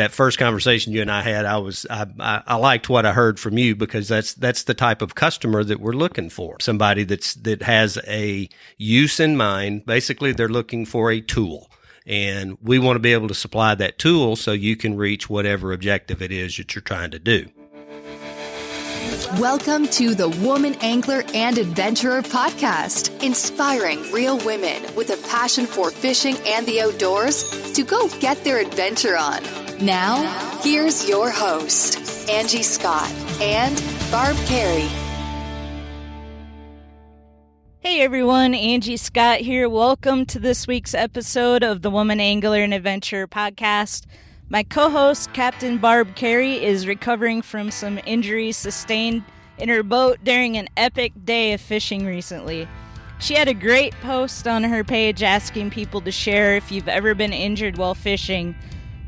that first conversation you and I had, I liked what I heard from you, because that's the type of customer that we're looking for. Somebody that has a use in mind. Basically, they're looking for a tool. And we want to be able to supply that tool so you can reach whatever objective it is that you're trying to do. Welcome to the Woman Angler and Adventurer podcast, inspiring real women with a passion for fishing and the outdoors to go get their adventure on. Now, here's your host, Angie Scott and Barb Carey. Hey everyone, Angie Scott here. Welcome to this week's episode of the Woman Angler and Adventurer podcast. My co-host, Captain Barb Carey, is recovering from some injuries sustained in her boat during an epic day of fishing recently. She had a great post on her page asking people to share if you've ever been injured while fishing.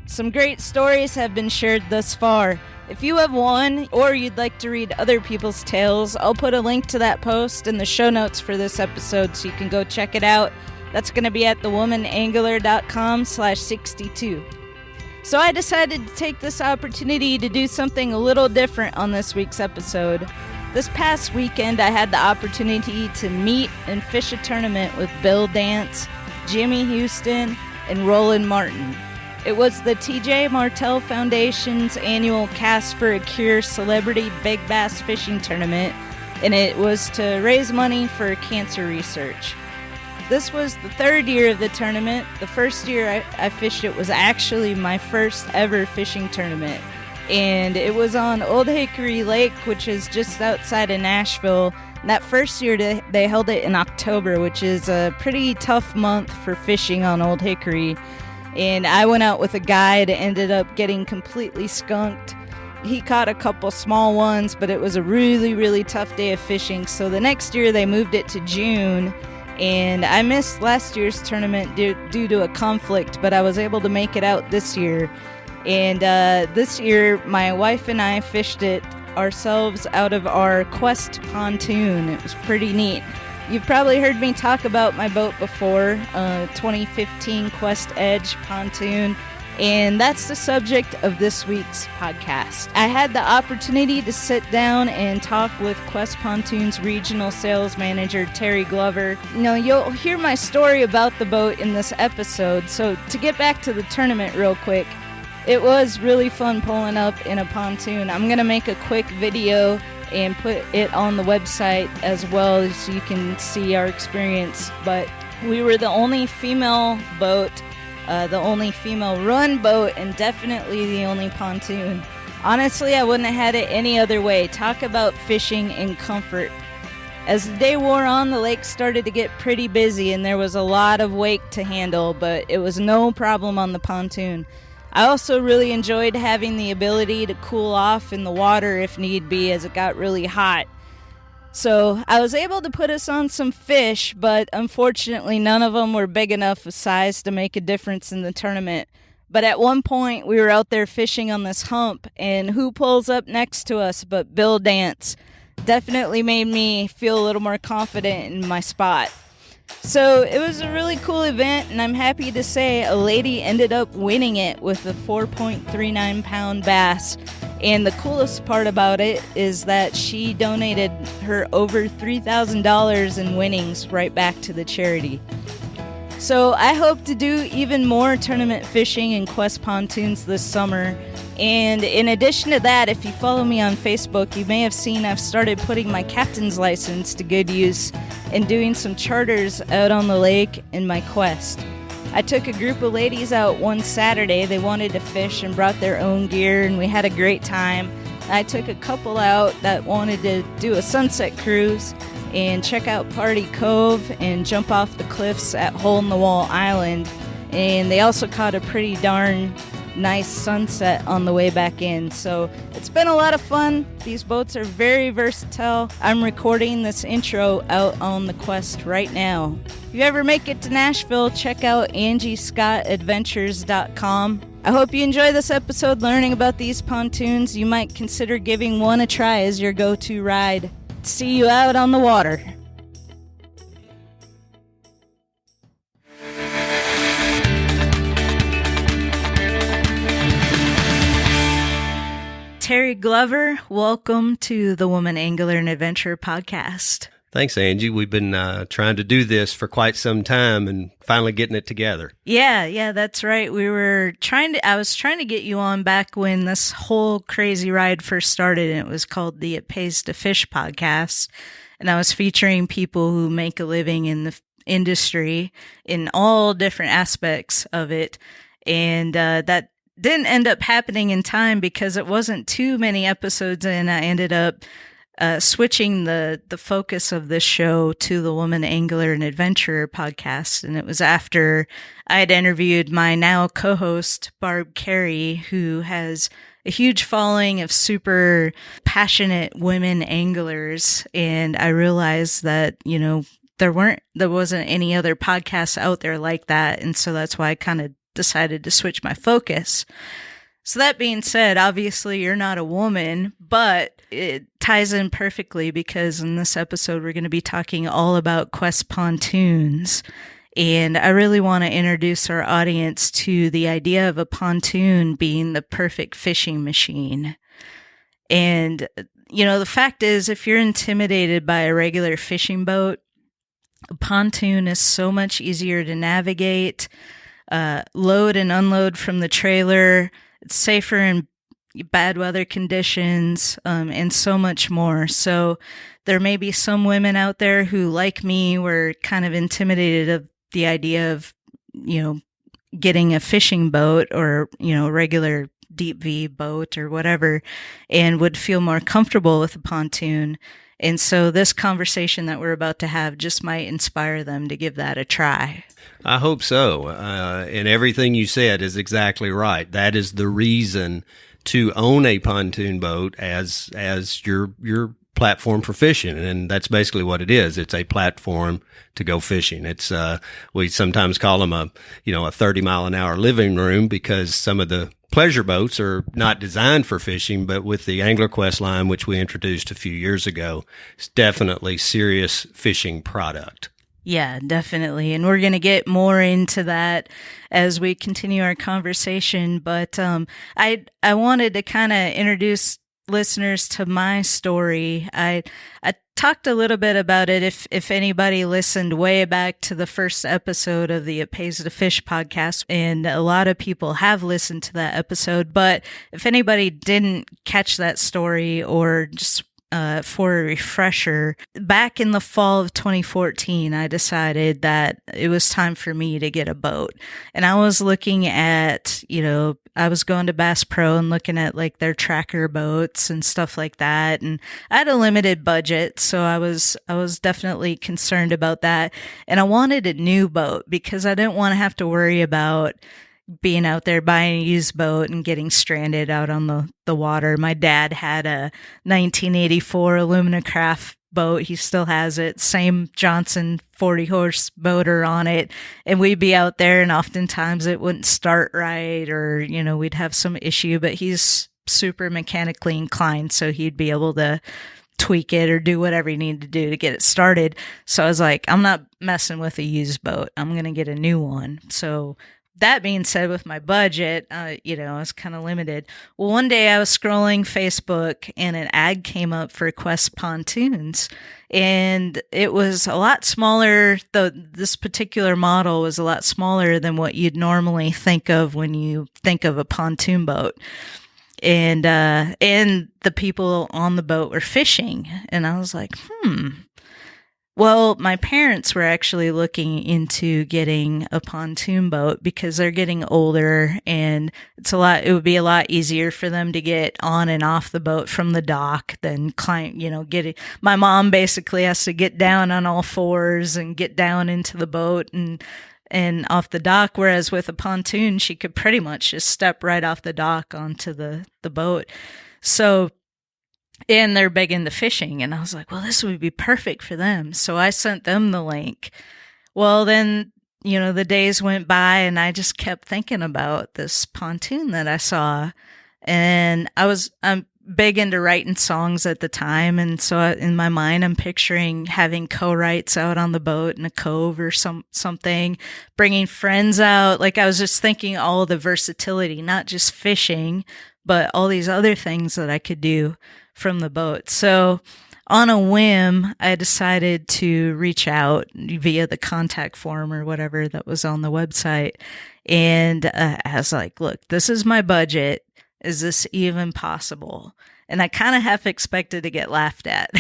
Some great stories have been shared thus far. If you have one, or you'd like to read other people's tales, I'll put a link to that post in the show notes for this episode so you can go check it out. That's going to be at thewomanangler.com/62. So I decided to take this opportunity to do something a little different on this week's episode. This past weekend, I had the opportunity to meet and fish a tournament with Bill Dance, Jimmy Houston, and Roland Martin. It was the TJ Martell Foundation's annual Cast for a Cure Celebrity Big Bass Fishing Tournament, and it was to raise money for cancer research. This was the third year of the tournament. The first year I fished it was actually my first ever fishing tournament. And it was on Old Hickory Lake, which is just outside of Nashville. And that first year they held it in October, which is a pretty tough month for fishing on Old Hickory. And I went out with a guide, ended up getting completely skunked. He caught a couple small ones, but it was a really, really tough day of fishing. So the next year they moved it to June. And I missed last year's tournament due to a conflict, but I was able to make it out this year. And this year, my wife and I fished it ourselves out of our Qwest Pontoon. It was pretty neat. You've probably heard me talk about my boat before, 2015 Qwest Edge Pontoon. And that's the subject of this week's podcast. I had the opportunity to sit down and talk with Qwest Pontoon's regional sales manager, Terry Glover. You'll hear my story about the boat in this episode. So to get back to the tournament real quick, it was really fun pulling up in a pontoon. I'm going to make a quick video and put it on the website as well so you can see our experience. But we were the only female boat, the only female run boat, and definitely the only pontoon. Honestly, I wouldn't have had it any other way. Talk about fishing in comfort. As the day wore on, the lake started to get pretty busy and there was a lot of wake to handle, but it was no problem on the pontoon. I also really enjoyed having the ability to cool off in the water if need be, as it got really hot. So I was able to put us on some fish, but unfortunately none of them were big enough of size to make a difference in the tournament. But at one point we were out there fishing on this hump, and who pulls up next to us but Bill Dance? Definitely made me feel a little more confident in my spot. So it was a really cool event, and I'm happy to say a lady ended up winning it with a 4.39 pound bass. And the coolest part about it is that she donated her over $3,000 in winnings right back to the charity. So I hope to do even more tournament fishing in Qwest Pontoons this summer. And in addition to that, if you follow me on Facebook, you may have seen I've started putting my captain's license to good use and doing some charters out on the lake in my Qwest. I took a group of ladies out one Saturday. They wanted to fish and brought their own gear, and we had a great time. I took a couple out that wanted to do a sunset cruise and check out Party Cove and jump off the cliffs at Hole-in-the-Wall Island. And they also caught a pretty darn nice sunset on the way back in. So it's been a lot of fun. These boats are very versatile. I'm recording this intro out on the Qwest right now. If you ever make it to Nashville, check out angiescottadventures.com. I hope you enjoy this episode learning about these pontoons. You might consider giving one a try as your go-to ride. See you out on the water. Carrie Glover. Welcome to the Woman Angler and Adventurer podcast. Thanks, Angie. We've been trying to do this for quite some time and finally getting it together. Yeah, that's right. I was trying to get you on back when this whole crazy ride first started, and it was called the It Pays to Fish podcast. And I was featuring people who make a living in the industry in all different aspects of it. And that didn't end up happening in time because it wasn't too many episodes in. I ended up switching the focus of this show to the Woman Angler and Adventurer podcast. And it was after I had interviewed my now co-host, Barb Carey, who has a huge following of super passionate women anglers. And I realized that, there wasn't any other podcasts out there like that. And so that's why I kind of decided to switch my focus. So that being said, obviously you're not a woman, but it ties in perfectly because in this episode, we're going to be talking all about Qwest Pontoons. And I really want to introduce our audience to the idea of a pontoon being the perfect fishing machine. And, the fact is, if you're intimidated by a regular fishing boat, a pontoon is so much easier to navigate, load and unload from the trailer. It's safer in bad weather conditions, and so much more. So there may be some women out there who, like me, were kind of intimidated of the idea of, getting a fishing boat or, regular deep V boat or whatever, and would feel more comfortable with a pontoon. And so this conversation that we're about to have just might inspire them to give that a try. I hope so. And everything you said is exactly right. That is the reason to own a pontoon boat as your platform for fishing. And that's basically what it is. It's a platform to go fishing. It's, we sometimes call them a 30-mile-an-hour living room because some of the pleasure boats are not designed for fishing, but with the Angler Qwest line, which we introduced a few years ago, it's definitely serious fishing product. Yeah, definitely. And we're going to get more into that as we continue our conversation. But I wanted to kind of introduce listeners to my story. I talked a little bit about it if anybody listened way back to the first episode of the It Pays to Fish podcast, and a lot of people have listened to that episode. But if anybody didn't catch that story or just for a refresher, back in the fall of 2014, I decided that it was time for me to get a boat. And I was looking at, I was going to Bass Pro and looking at like their tracker boats and stuff like that. And I had a limited budget, so I was definitely concerned about that. And I wanted a new boat because I didn't want to have to worry about being out there buying a used boat and getting stranded out on the water. My dad had a 1984 Aluminacraft boat. He still has it. Same Johnson 40-horse motor on it. And we'd be out there and oftentimes it wouldn't start right or, we'd have some issue, but he's super mechanically inclined. So he'd be able to tweak it or do whatever he needed to do to get it started. So I was like, I'm not messing with a used boat. I'm going to get a new one. So that being said, with my budget, I was kind of limited. Well, one day I was scrolling Facebook and an ad came up for Qwest Pontoons, and it was a lot smaller. This particular model was a lot smaller than what you'd normally think of when you think of a pontoon boat. And the people on the boat were fishing, and I was like, Well, my parents were actually looking into getting a pontoon boat because they're getting older and it would be a lot easier for them to get on and off the boat from the dock than my mom basically has to get down on all fours and get down into the boat and off the dock. Whereas with a pontoon, she could pretty much just step right off the dock onto the boat. And they're big into fishing. And I was like, well, this would be perfect for them. So I sent them the link. Well, then, the days went by and I just kept thinking about this pontoon that I saw. And I'm big into writing songs at the time. And so in my mind, I'm picturing having co-writes out on the boat in a cove or something, bringing friends out. Like I was just thinking all the versatility, not just fishing, but all these other things that I could do from the boat. So on a whim, I decided to reach out via the contact form or whatever that was on the website. And I was like, look, this is my budget. Is this even possible? And I kind of half expected to get laughed at,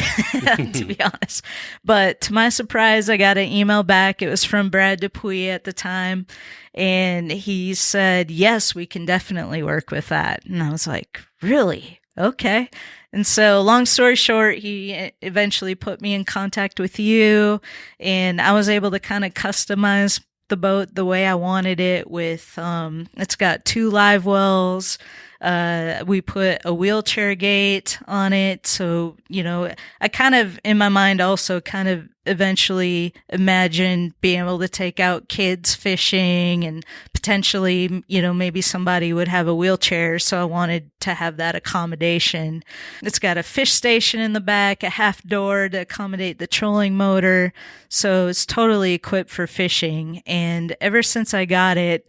to be honest. But to my surprise, I got an email back. It was from Brad Dupuy at the time. And he said, yes, we can definitely work with that. And I was like, really? Okay. And so long story short, he eventually put me in contact with you, and I was able to kind of customize the boat the way I wanted it with, it's got 2 live wells. We put a wheelchair gate on it. So, I kind of, in my mind, also kind of eventually imagined being able to take out kids fishing, and potentially, maybe somebody would have a wheelchair. So I wanted to have that accommodation. It's got a fish station in the back, a half door to accommodate the trolling motor. So it's totally equipped for fishing. And ever since I got it,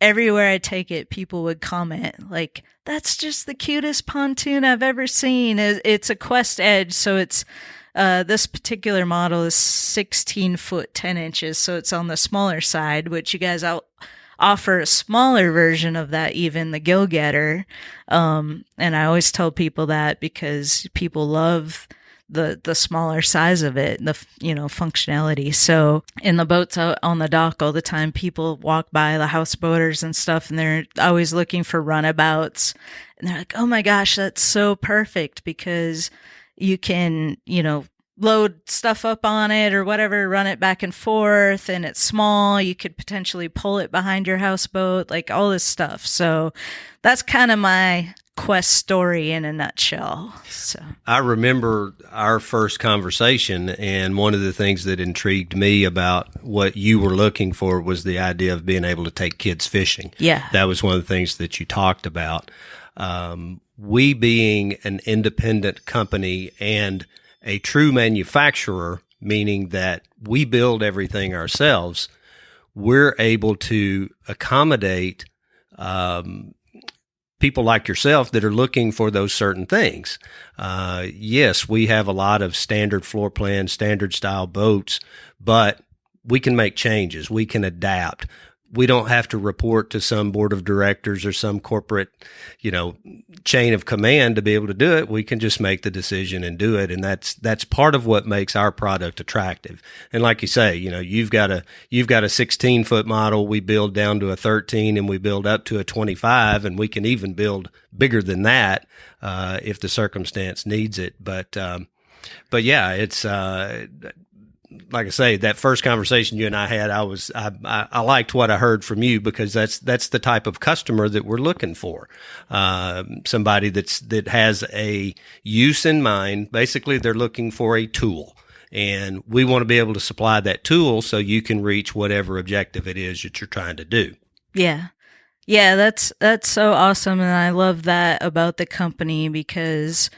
everywhere I take it, people would comment like, that's just the cutest pontoon I've ever seen. It's a Qwest Edge. So it's, this particular model is 16 foot, 10 inches. So it's on the smaller side, which you guys offer a smaller version of that, even the Gill Getter. And I always tell people that because people love the smaller size of it, the functionality. So in the boats out on the dock all the time, people walk by, the houseboaters and stuff, and they're always looking for runabouts, and they're like, oh my gosh, that's so perfect, because you can load stuff up on it or whatever, run it back and forth, and it's small. You could potentially pull it behind your houseboat, like all this stuff. So that's kind of my Qwest story in a nutshell. So I remember our first conversation, and one of the things that intrigued me about what you were looking for was the idea of being able to take kids fishing. Yeah. That was one of the things that you talked about. We being an independent company and a true manufacturer, meaning that we build everything ourselves, we're able to accommodate people like yourself that are looking for those certain things. Yes, we have a lot of standard floor plan, standard style boats, but we can make changes. We can adapt. We don't have to report to some board of directors or some corporate, chain of command to be able to do it. We can just make the decision and do it. And that's part of what makes our product attractive. And like you say, you've got a 16-foot model. We build down to a 13, and we build up to a 25, and we can even build bigger than that, if the circumstance needs it. But yeah, it's, like I say, that first conversation you and I had, I liked what I heard from you, because that's the type of customer that we're looking for. Somebody that has a use in mind. Basically, they're looking for a tool, and we want to be able to supply that tool so you can reach whatever objective it is that you're trying to do. Yeah. Yeah, that's so awesome. And I love that about the company, because,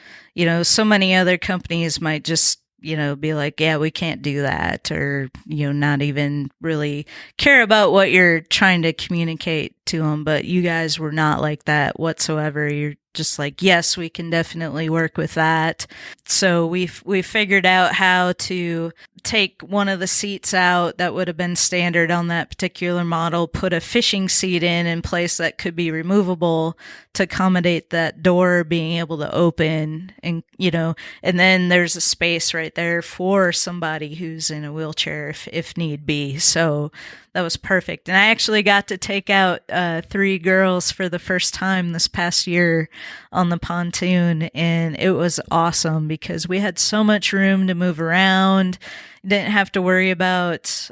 so many other companies might just be like, yeah, we can't do that, or, not even really care about what you're trying to communicate to them. But you guys were not like that whatsoever. You're just like, yes, we can definitely work with that. So we figured out how to take one of the seats out that would have been standard on that particular model, put a fishing seat in place that could be removable to accommodate that door being able to open, and and then there's a space right there for somebody who's in a wheelchair if need be. So that was perfect. And I actually got to take out 3 girls for the first time this past year on the pontoon, and it was awesome because we had so much room to move around. Didn't have to worry about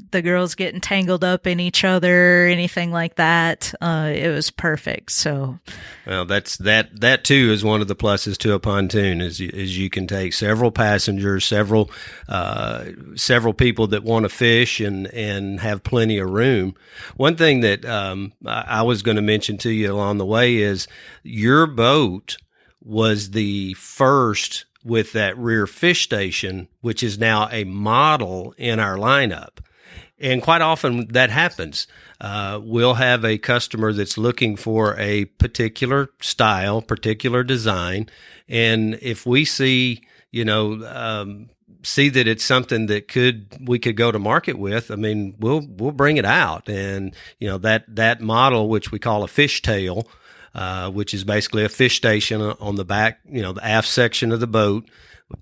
the girls getting tangled up in each other or anything like that. It was perfect. So, well, that too is one of the pluses to a pontoon is you can take several passengers, several people that want to fish and have plenty of room. One thing that I was going to mention to you along the way is your boat was the first with that rear fish station, which is now a model in our lineup. And quite often that happens. We'll have a customer that's looking for a particular style, particular design. And if we see, see that it's something that we could go to market with, I mean, we'll bring it out. And, that model, which we call a fishtail, which is basically a fish station on the back, the aft section of the boat,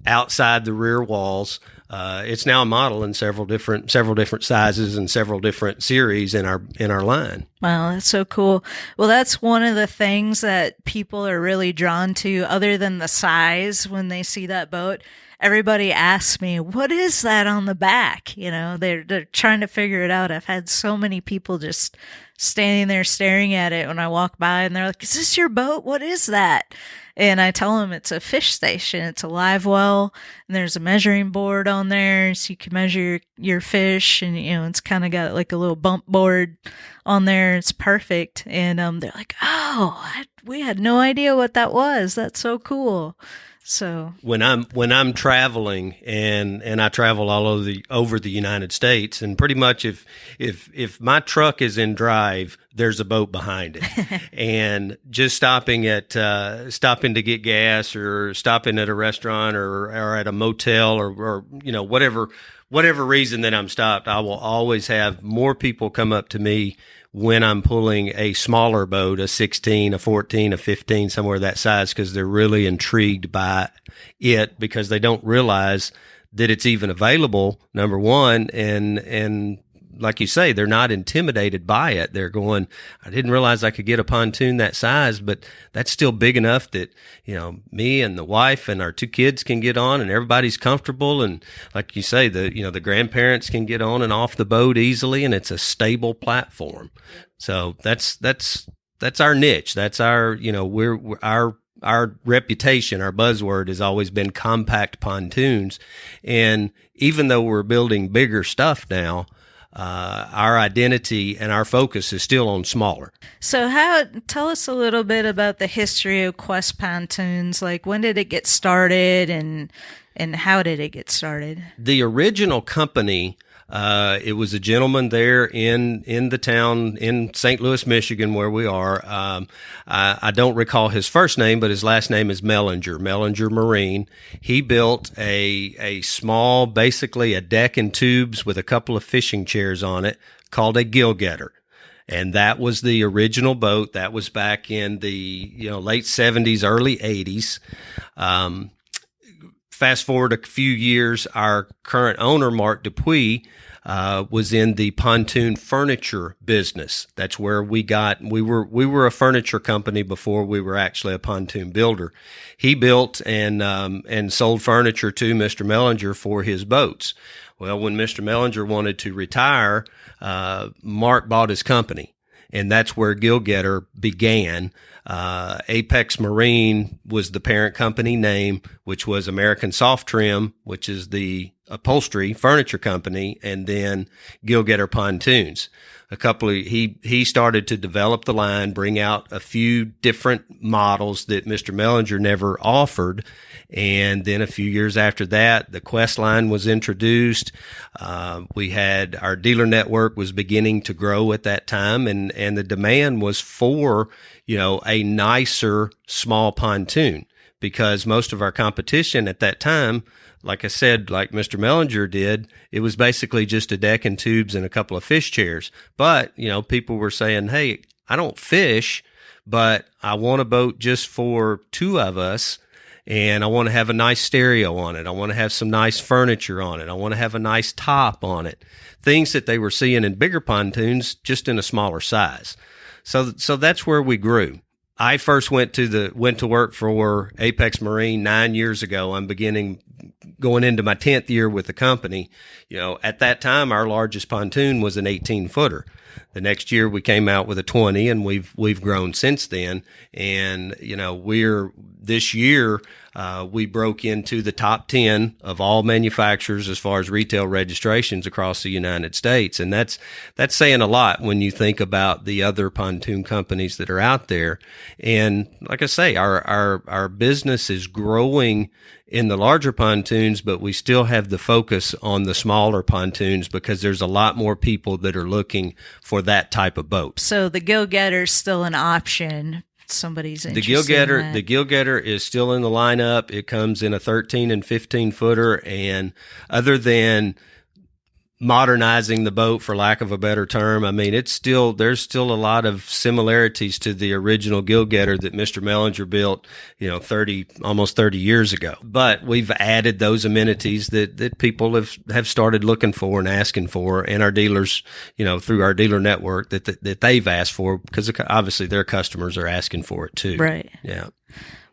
outside the rear walls. It's now a model in several different sizes and several different series in our line. Wow, that's so cool. Well, that's one of the things that people are really drawn to, other than the size. When they see that boat, everybody asks me, "What is that on the back?" They're trying to figure it out. I've had so many people just standing there staring at it when I walk by, and they're like, "Is this your boat? What is that?" And I tell them it's a fish station. It's a live well, and there's a measuring board on there, so you can measure your fish. And it's kind of got like a little bump board on there. It's perfect. And they're like, "Oh, we had no idea what that was. That's so cool." So when I'm traveling and I travel all over the United States, and pretty much if my truck is in drive, there's a boat behind it, and just stopping to get gas, or stopping at a restaurant, or at a motel, or whatever reason that I'm stopped, I will always have more people come up to me when I'm pulling a smaller boat, a 16, a 14, a 15, somewhere that size, because they're really intrigued by it, because they don't realize that it's even available, number one, and like you say, they're not intimidated by it. They're going, "I didn't realize I could get a pontoon that size, but that's still big enough that, me and the wife and our 2 kids can get on, and everybody's comfortable." And like you say, the grandparents can get on and off the boat easily, and it's a stable platform. So that's our niche. That's our, our reputation, our buzzword has always been compact pontoons. And even though we're building bigger stuff now, our identity and our focus is still on smaller. So tell us a little bit about the history of Qwest Pontoons. Like, when did it get started, and how did it get started? The original company, it was a gentleman there in the town in St. Louis, Michigan, where we are. I don't recall his first name, but his last name is Mellinger Marine. He built a small, basically a deck and tubes with a couple of fishing chairs on it, called a gill getter. And that was the original boat. That was back in the late 70s, early 80s. Fast forward a few years, our current owner, Mark Dupuis, was in the pontoon furniture business. That's where we were a furniture company before we were actually a pontoon builder. He built and sold furniture to Mr. Mellinger for his boats. Well, when Mr. Mellinger wanted to retire, Mark bought his company, and that's where Gill Getter began. Apex Marine was the parent company name, which was American Soft Trim, which is the upholstery furniture company, and then Gill Getter Pontoons. He started to develop the line, bring out a few different models that Mr. Mellinger never offered. And then a few years after that, the Qwest line was introduced. We had our dealer network was beginning to grow at that time, and the demand was for, a nicer small pontoon, because most of our competition at that time, like I said, like Mr. Mellinger did, it was basically just a deck and tubes and a couple of fish chairs. But, people were saying, "Hey, I don't fish, but I want a boat just for 2 of us. And I want to have a nice stereo on it. I want to have some nice furniture on it. I want to have a nice top on it." Things that they were seeing in bigger pontoons, just in a smaller size. So that's where we grew. I first went to work for Apex Marine 9 years ago. I'm going into my 10th year with the company. At that time, our largest pontoon was an 18-footer. The next year we came out with a 20, and we've grown since then. And, this year, we broke into the top 10 of all manufacturers as far as retail registrations across the United States. And that's saying a lot when you think about the other pontoon companies that are out there. And like I say, our business is growing in the larger pontoons, but we still have the focus on the smaller pontoons because there's a lot more people that are looking for that type of boat. So the Go Getter's still an option. Somebody's interested The Gill Getter is still in the lineup. It comes in a 13 and 15 footer, and other than modernizing the boat, for lack of a better term, I mean, there's still a lot of similarities to the original Gill Getter that Mr. Mellinger built, almost 30 years ago. But we've added those amenities that people have started looking for and asking for, and our dealers, through our dealer network that they've asked for, because obviously their customers are asking for it too. Right. Yeah.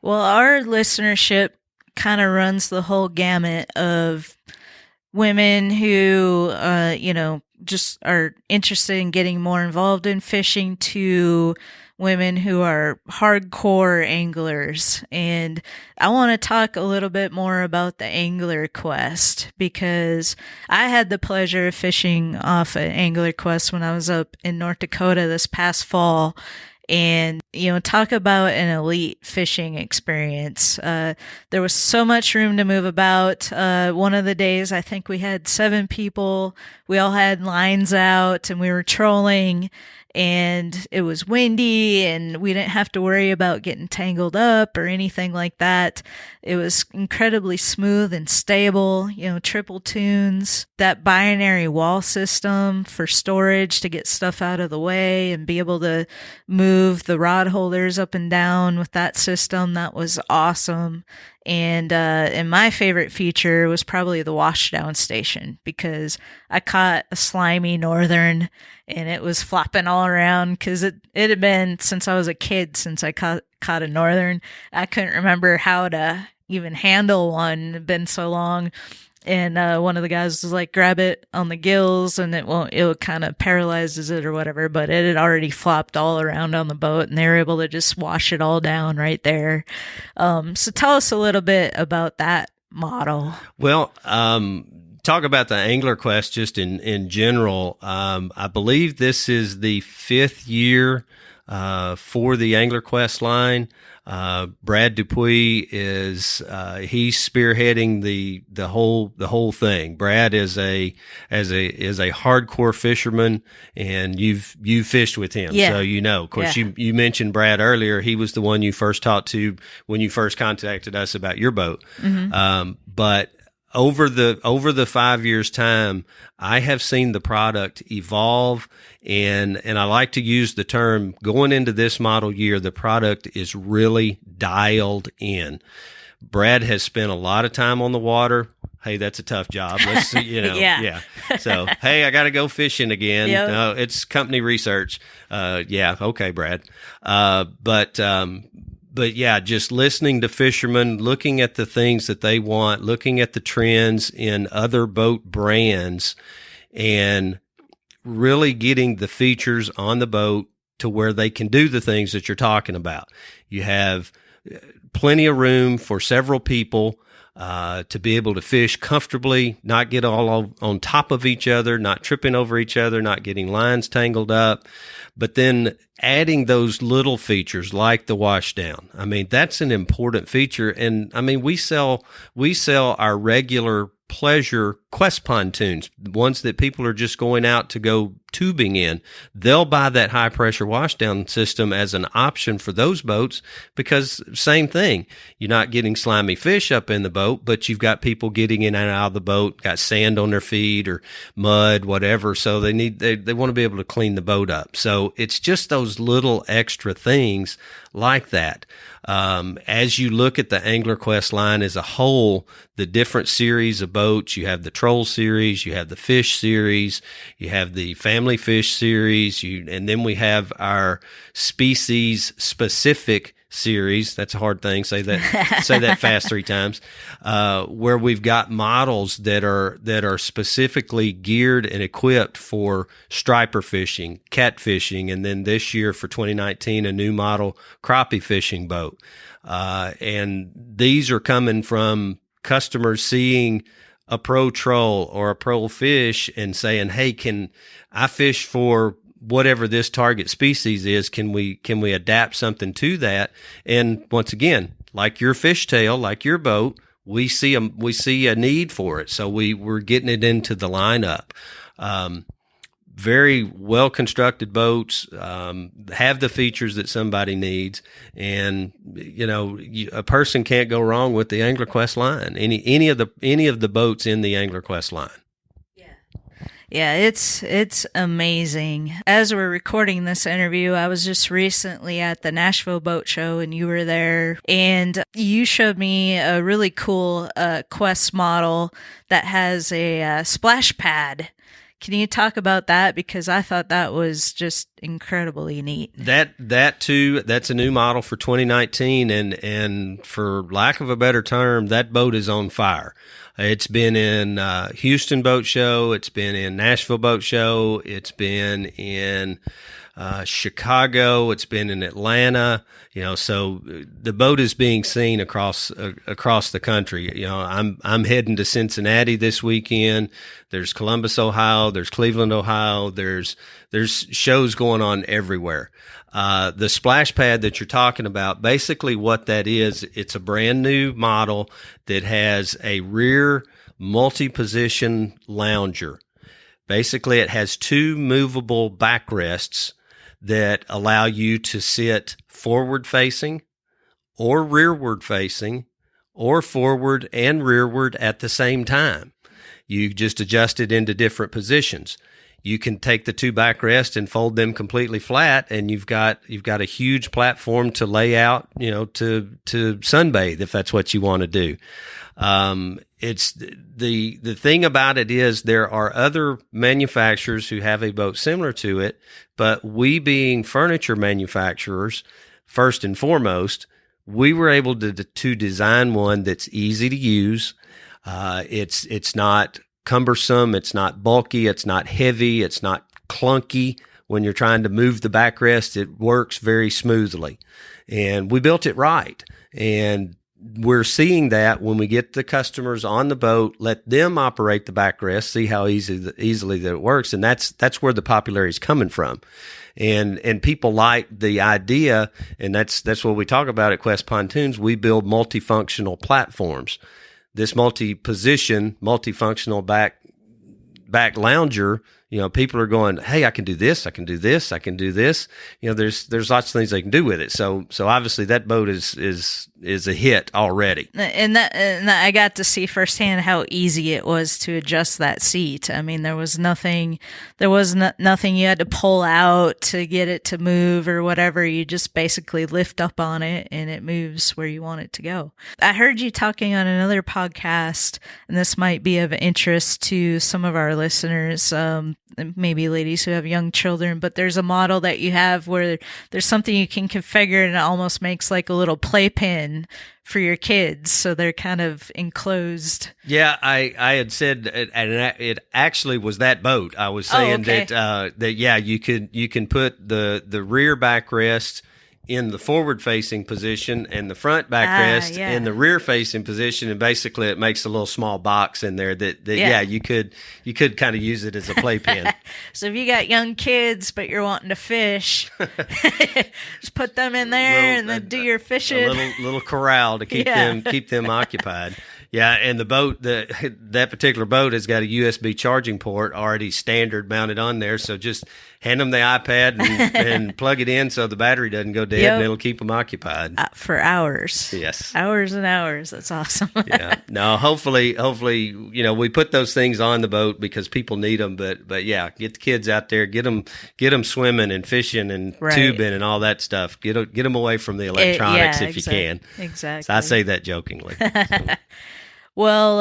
Well, our listenership kind of runs the whole gamut of women who, just are interested in getting more involved in fishing to women who are hardcore anglers. And I want to talk a little bit more about the Angler Qwest, because I had the pleasure of fishing off an Angler Qwest when I was up in North Dakota this past fall. And, talk about an elite fishing experience. There was so much room to move about. One of the days, I think we had 7 people. We all had lines out and we were trolling, and it was windy and we didn't have to worry about getting tangled up or anything like that. It was incredibly smooth and stable, triple tunes, that binary wall system for storage to get stuff out of the way and be able to move the rod holders up and down with that system. That was awesome. And my favorite feature was probably the washdown station, because I caught a slimy northern and it was flopping all around, because it had been since I was a kid since I caught a northern. I couldn't remember how to even handle one. It had been so long. And one of the guys was like, grab it on the gills and it kind of paralyzes it or whatever. But it had already flopped all around on the boat, and they were able to just wash it all down right there. So tell us a little bit about that model. Well, talk about the Angler Qwest just in general. I believe this is the 5th year for the Angler Qwest line. Brad Dupuis is he's spearheading the whole thing. Brad is a hardcore fisherman, and you've fished with him, yeah. So of course, yeah. you mentioned Brad earlier. He was the one you first talked to when you first contacted us about your boat. Mm-hmm. But over the 5 years time, I have seen the product evolve, and I like to use the term, going into this model year, the product is really dialed in. Brad has spent a lot of time on the water. Hey, that's a tough job. Let's see, yeah. So, hey, I got to go fishing again. Yep. No, it's company research. Yeah. Okay, Brad. But yeah, just listening to fishermen, looking at the things that they want, looking at the trends in other boat brands, and really getting the features on the boat to where they can do the things that you're talking about. You have plenty of room for several people to be able to fish comfortably, not get all on top of each other, not tripping over each other, not getting lines tangled up. But then adding those little features like the washdown. I mean, that's an important feature. And I mean, we sell our regular pleasure Qwest pontoons, ones that people are just going out to go tubing in. They'll buy that high pressure washdown system as an option for those boats, because same thing, you're not getting slimy fish up in the boat, but you've got people getting in and out of the boat, got sand on their feet or mud, whatever. So they want to be able to clean the boat up. So it's just those little extra things like that. As you look at the Angler Qwest line as a whole, the different series of boats, you have the Troll series, you have the Fish series, you have the Family Fish series, and then we have our species-specific series. That's a hard thing. Say that fast 3 times. Where we've got models that are specifically geared and equipped for striper fishing, catfishing, and then this year for 2019, a new model crappie fishing boat. And these are coming from customers seeing a pro troll or a pro fish and saying, "Hey, can I fish for whatever this target species is? Can we adapt something to that?" And once again, like your fishtail, like your boat, we see a need for it, so we're getting it into the lineup. Very well constructed boats, have the features that somebody needs, and a person can't go wrong with the Angler Qwest line. Any of the boats in the Angler Qwest line. Yeah, it's amazing. As we're recording this interview, I was just recently at the Nashville Boat Show, and you were there, and you showed me a really cool Qwest model that has a splash pad. Can you talk about that? Because I thought that was just incredibly neat. That too, that's a new model for 2019, and for lack of a better term, that boat is on fire. It's been in Houston Boat Show. It's been in Nashville Boat Show. It's been in Chicago. It's been in Atlanta. So the boat is being seen across the country. I'm heading to Cincinnati this weekend. There's Columbus, Ohio. There's Cleveland, Ohio. There's shows going on everywhere. The splash pad that you're talking about, basically what that is, it's a brand new model that has a rear multi-position lounger. Basically, it has 2 movable backrests that allow you to sit forward facing or rearward facing or forward and rearward at the same time. You just adjust it into different positions. You can take the 2 backrests and fold them completely flat, and you've got a huge platform to lay out, to sunbathe if that's what you want to do. It's the thing about it is there are other manufacturers who have a boat similar to it, but we being furniture manufacturers, first and foremost, we were able to design one that's easy to use. It's not cumbersome. It's not bulky. It's not heavy. It's not clunky. When you're trying to move the backrest, it works very smoothly. And we built it right. And we're seeing that when we get the customers on the boat, let them operate the backrest, see how easily that it works. And that's where the popularity is coming from. And people like the idea, and that's what we talk about at Qwest Pontoons. We build multifunctional platforms. This multi-position, multifunctional back lounger, people are going, "Hey, I can do this, I can do this, I can do this." There's lots of things they can do with it. So obviously that boat is a hit already. And I got to see firsthand how easy it was to adjust that seat. I mean, there was nothing you had to pull out to get it to move or whatever. You just basically lift up on it and it moves where you want it to go. I heard you talking on another podcast, and this might be of interest to some of our listeners, maybe ladies who have young children, but there's a model that you have where there's something you can configure and it almost makes like a little playpen for your kids, so they're kind of enclosed. Yeah, I had said, and it actually was that boat. I was saying that you can put the rear backrest in the forward-facing position and the front backrest in the rear-facing position, and basically it makes a little small box in there that you could kind of use it as a playpen. So if you got young kids but you're wanting to fish, just put them in there and then do your fishing. A little corral to keep them occupied. Yeah, and the boat, that particular boat has got a USB charging port already standard mounted on there, so just hand them the iPad and plug it in so the battery doesn't go dead, and it'll keep them occupied. For hours. Yes. Hours and hours. That's awesome. Yeah. No, hopefully, we put those things on the boat because people need them, but yeah, get the kids out there, get them swimming and fishing and tubing and all that stuff. Get them away from the electronics if you can. Exactly. So I say that jokingly. So. Well,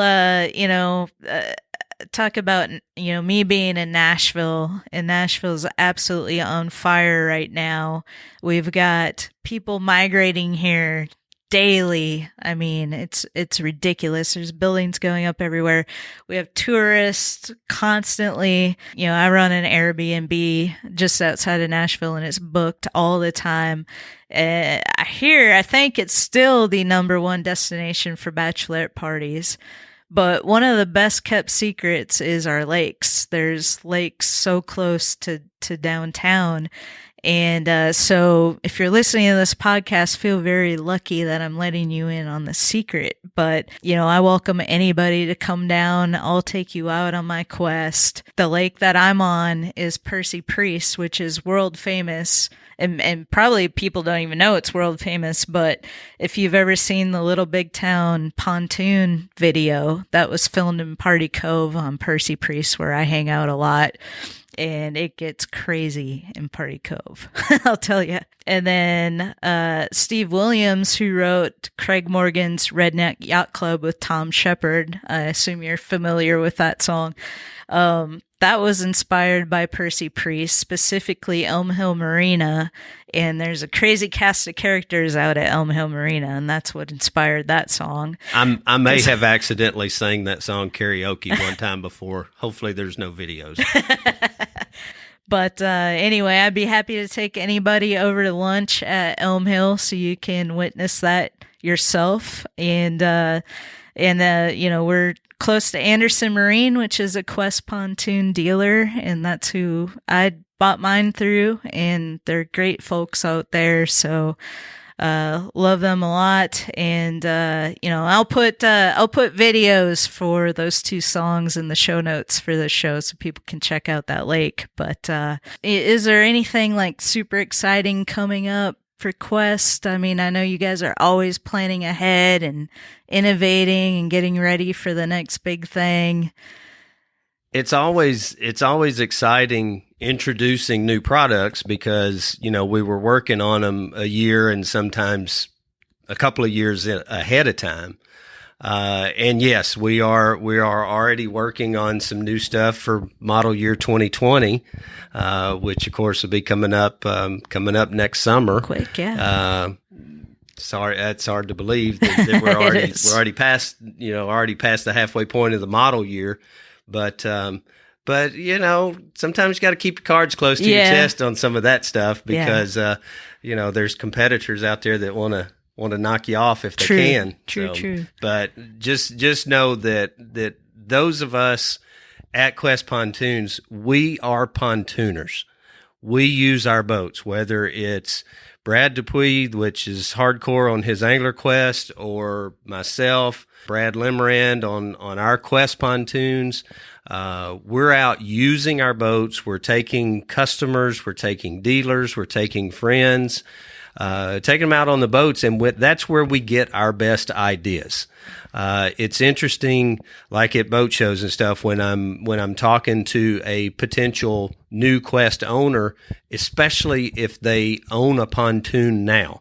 talk about, me being in Nashville, and Nashville's absolutely on fire right now. We've got people migrating here daily. I mean, it's ridiculous. There's buildings going up everywhere. We have tourists constantly. I run an Airbnb just outside of Nashville, and it's booked all the time. I think it's still the number one destination for bachelorette parties. But one of the best kept secrets is our lakes. There's lakes so close to downtown. And so if you're listening to this podcast, feel very lucky that I'm letting you in on the secret. But, I welcome anybody to come down. I'll take you out on my quest. The lake that I'm on is Percy Priest, which is world famous. And probably people don't even know it's world famous, but if you've ever seen the Little Big Town pontoon video, that was filmed in Party Cove on Percy Priest, where I hang out a lot. And it gets crazy in Party Cove, I'll tell you. And then Steve Williams, who wrote Craig Morgan's Redneck Yacht Club with Tom Shepard. I assume you're familiar with that song. That was inspired by Percy Priest, specifically Elm Hill Marina. And there's a crazy cast of characters out at Elm Hill Marina, and that's what inspired that song. I may have accidentally sang that song karaoke one time before. Hopefully there's no videos. But anyway, I'd be happy to take anybody over to lunch at Elm Hill so you can witness that yourself. And we're close to Anderson Marine, which is a Qwest Pontoon dealer, and that's who I bought mine through, and they're great folks out there. So love them a lot. And I'll put videos for those two songs in the show notes for the show so people can check out that lake. But is there anything like super exciting coming up for Qwest? I mean, I know you guys are always planning ahead and innovating and getting ready for the next big thing. It's always exciting introducing new products because, we were working on them a year and sometimes a couple of years ahead of time. And yes, we are already working on some new stuff for model year 2020, which of course will be coming up next summer. Quick, yeah. Sorry, that's hard to believe that we're already past the halfway point of the model year. But sometimes you got to keep your cards close to your chest on some of that stuff because there's competitors out there that want to knock you off if they can. True. But just know that those of us at Qwest Pontoons, we are pontooners. We use our boats, whether it's Brad Dupuy, which is hardcore on his Angler Quest, or myself, Brad Limerand on our Qwest pontoons. We're out using our boats. We're taking customers, we're taking dealers, we're taking friends, taking them out on the boats, and that's where we get our best ideas. It's interesting, like at boat shows and stuff, when I'm talking to a potential new Qwest owner, especially if they own a pontoon now,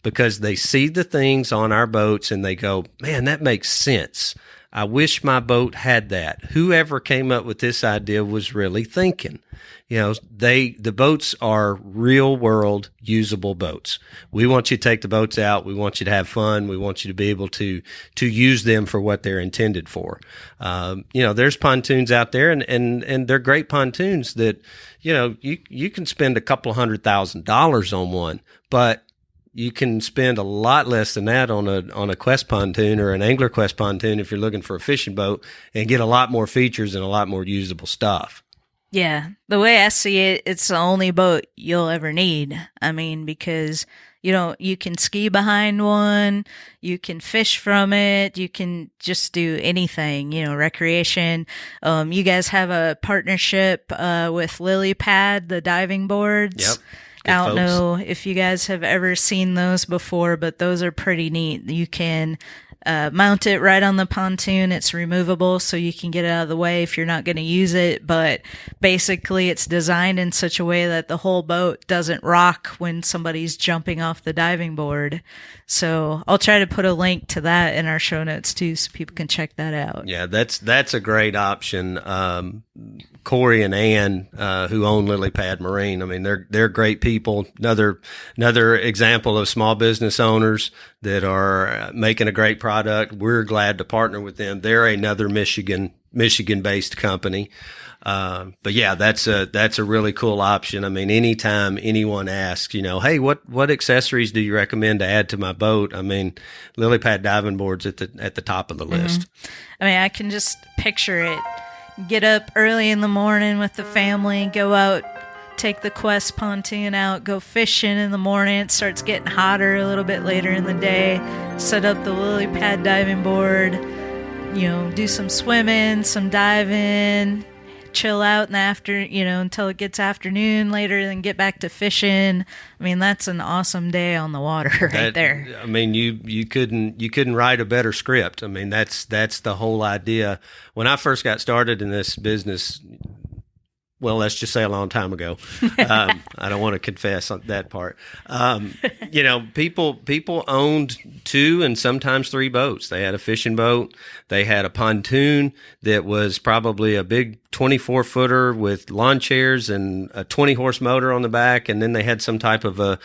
because they see the things on our boats and they go, man, that makes sense. I wish my boat had that. Whoever came up with this idea was really thinking. The boats are real world usable boats. We want you to take the boats out. We want you to have fun. We want you to be able to use them for what they're intended for. There's pontoons out there and they're great pontoons that, you can spend a couple of $100,000 on one, but you can spend a lot less than that on a Qwest pontoon or an Angler Quest pontoon if you're looking for a fishing boat, and get a lot more features and a lot more usable stuff. Yeah, the way I see it, it's the only boat you'll ever need. I mean, because you can ski behind one, you can fish from it, you can just do anything, recreation. You guys have a partnership with Lily Pad, the diving boards. Yep. I don't know if you guys have ever seen those before, but those are pretty neat. You can mount it right on the pontoon. It's removable, so you can get it out of the way if you're not going to use it. But basically, it's designed in such a way that the whole boat doesn't rock when somebody's jumping off the diving board. So I'll try to put a link to that in our show notes too, so people can check that out. Yeah, that's a great option. Corey and Ann, who own Lily Pad Marine, I mean, they're great people. Another example of small business owners that are making a great product. We're glad to partner with them. They're another Michigan-based company. But yeah, that's a really cool option. I mean, anytime anyone asks, hey, what accessories do you recommend to add to my boat? I mean, Lily Pad diving board's at the top of the list. I mean, I can just picture it. Get up early in the morning with the family, go out, take the Qwest Pontoon out, go fishing in the morning. It starts getting hotter a little bit later in the day. Set up the Lily Pad diving board, do some swimming, some diving, chill out in the until it gets afternoon later, then get back to fishing. I mean, that's an awesome day on the water there. I mean, you couldn't write a better script. I mean, that's the whole idea. When I first got started in this business, well, let's just say a long time ago. I don't want to confess on that part. People owned 2 and sometimes 3 boats. They had a fishing boat. They had a pontoon that was probably a big 24-footer with lawn chairs and a 20-horse motor on the back. And then they had some type of a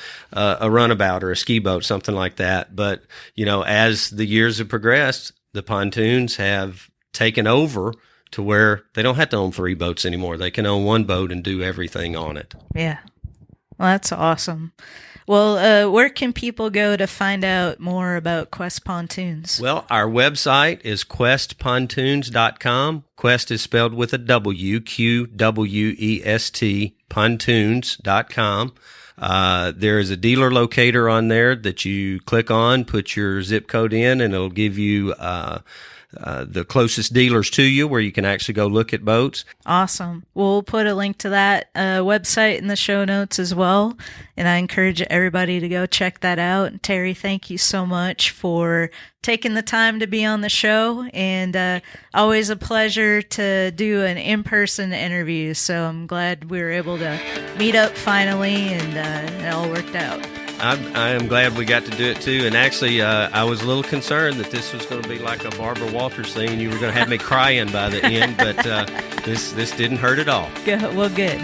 runabout or a ski boat, something like that. But, as the years have progressed, the pontoons have taken over to where they don't have to own 3 boats anymore. They can own 1 boat and do everything on it. Yeah. Well, that's awesome. Well, where can people go to find out more about Qwest Pontoons? Well, our website is qwestpontoons.com. Qwest is spelled with a W, Qwest, pontoons.com. There is a dealer locator on there that you click on, put your zip code in, and it'll give you the closest dealers to you where you can actually go look at boats. Awesome. We'll put a link to that website in the show notes as well. And I encourage everybody to go check that out. And Terry, thank you so much for taking the time to be on the show. And always a pleasure to do an in-person interview. So I'm glad we were able to meet up finally, and it all worked out. I am glad we got to do it too. And actually, I was a little concerned that this was going to be like a Barbara Walters thing, and you were going to have me crying by the end. But this didn't hurt at all. Well, good.